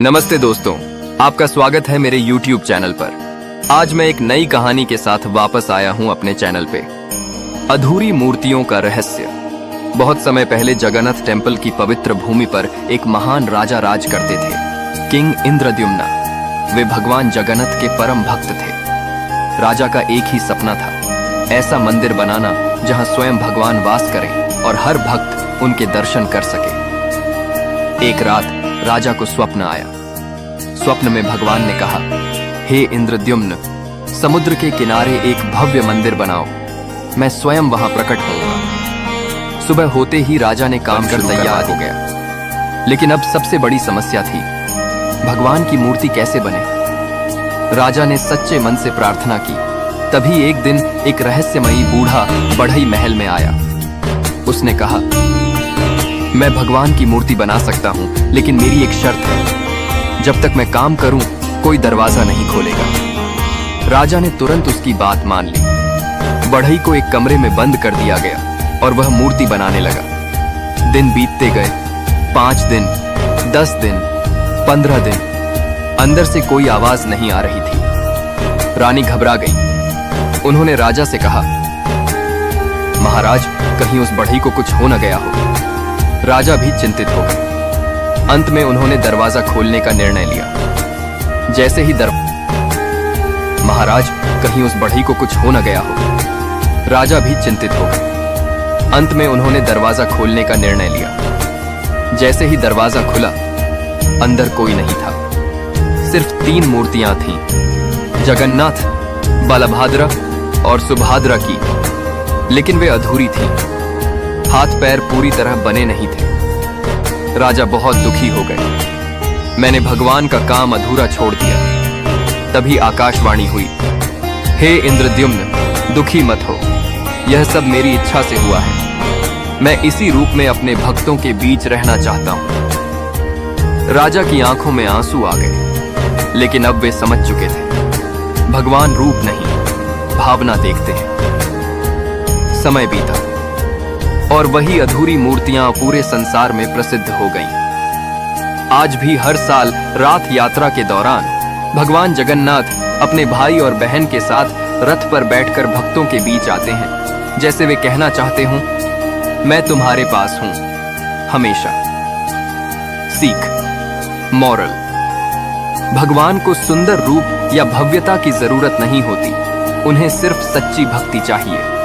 नमस्ते दोस्तों, आपका स्वागत है मेरे YouTube चैनल पर। आज मैं एक नई कहानी के साथ वापस आया हूं अपने चैनल पे। अधूरी मूर्तियों का रहस्य। बहुत समय पहले जगन्नाथ टेम्पल की पवित्र भूमि पर एक महान राजा राज करते थे, किंग इंद्रद्युम्न। वे भगवान जगन्नाथ के परम भक्त थे। राजा का एक ही सपना था, ऐसा मंदिर बनाना जहां स्वयं भगवान वास करें और हर भक्त उनके दर्शन कर सके। एक रात राजा को स्वप्न आया। स्वप्न में भगवान ने कहा, हे इंद्रद्युम्न, समुद्र के किनारे एक भव्य मंदिर बनाओ, मैं स्वयं वहां प्रकट होऊंगा। सुबह होते ही राजा ने काम कर तैयार हो गया, लेकिन अब सबसे बड़ी समस्या थी, भगवान की मूर्ति कैसे बने। राजा ने सच्चे मन से प्रार्थना की। तभी एक दिन एक रहस्यमयी बूढ़ा बढ़ई महल में आया। उसने कहा, मैं भगवान की मूर्ति बना सकता हूं, लेकिन मेरी एक शर्त है, जब तक मैं काम करूं कोई दरवाजा नहीं खोलेगा। राजा ने तुरंत उसकी बात मान ली। बढ़ई को एक कमरे में बंद कर दिया गया और वह मूर्ति बनाने लगा। दिन बीतते गए, 5 दिन, 10 दिन, 15 दिन, अंदर से कोई आवाज नहीं आ रही थी। रानी घबरा गई। उन्होंने राजा से कहा, महाराज, कहीं उस बढ़ई को कुछ हो न गया हो। राजा भी चिंतित हो गए। अंत में उन्होंने दरवाजा खोलने का निर्णय लिया। जैसे ही महाराज, कहीं उस बढ़ई को कुछ हो न गया हो। राजा भी चिंतित हो गए। अंत में उन्होंने दरवाजा खोलने का निर्णय लिया। जैसे ही दरवाजा खुला, अंदर कोई नहीं था। सिर्फ 3 मूर्तियां थीं, जगन्नाथ, बलभद्र और सुभद्रा की, लेकिन वे अधूरी थीं। हाथ पैर पूरी तरह बने नहीं थे। राजा बहुत दुखी हो गए। मैंने भगवान का काम अधूरा छोड़ दिया। तभी आकाशवाणी हुई, हे इंद्रद्युम्न, दुखी मत हो, यह सब मेरी इच्छा से हुआ है। मैं इसी रूप में अपने भक्तों के बीच रहना चाहता हूं। राजा की आंखों में आंसू आ गए, लेकिन अब वे समझ चुके थे, भगवान रूप नहीं, भावना देखते हैं। समय बीता और वही अधूरी मूर्तियां पूरे संसार में प्रसिद्ध हो गईं। आज भी हर साल रात यात्रा के दौरान भगवान जगन्नाथ अपने भाई और बहन के साथ रथ पर बैठकर भक्तों के बीच आते हैं, जैसे वे कहना चाहते हों, मैं तुम्हारे पास हूं हमेशा। सीख, मॉरल। भगवान को सुंदर रूप या भव्यता की जरूरत नहीं होती, उन्हें सिर्फ सच्ची भक्ति चाहिए।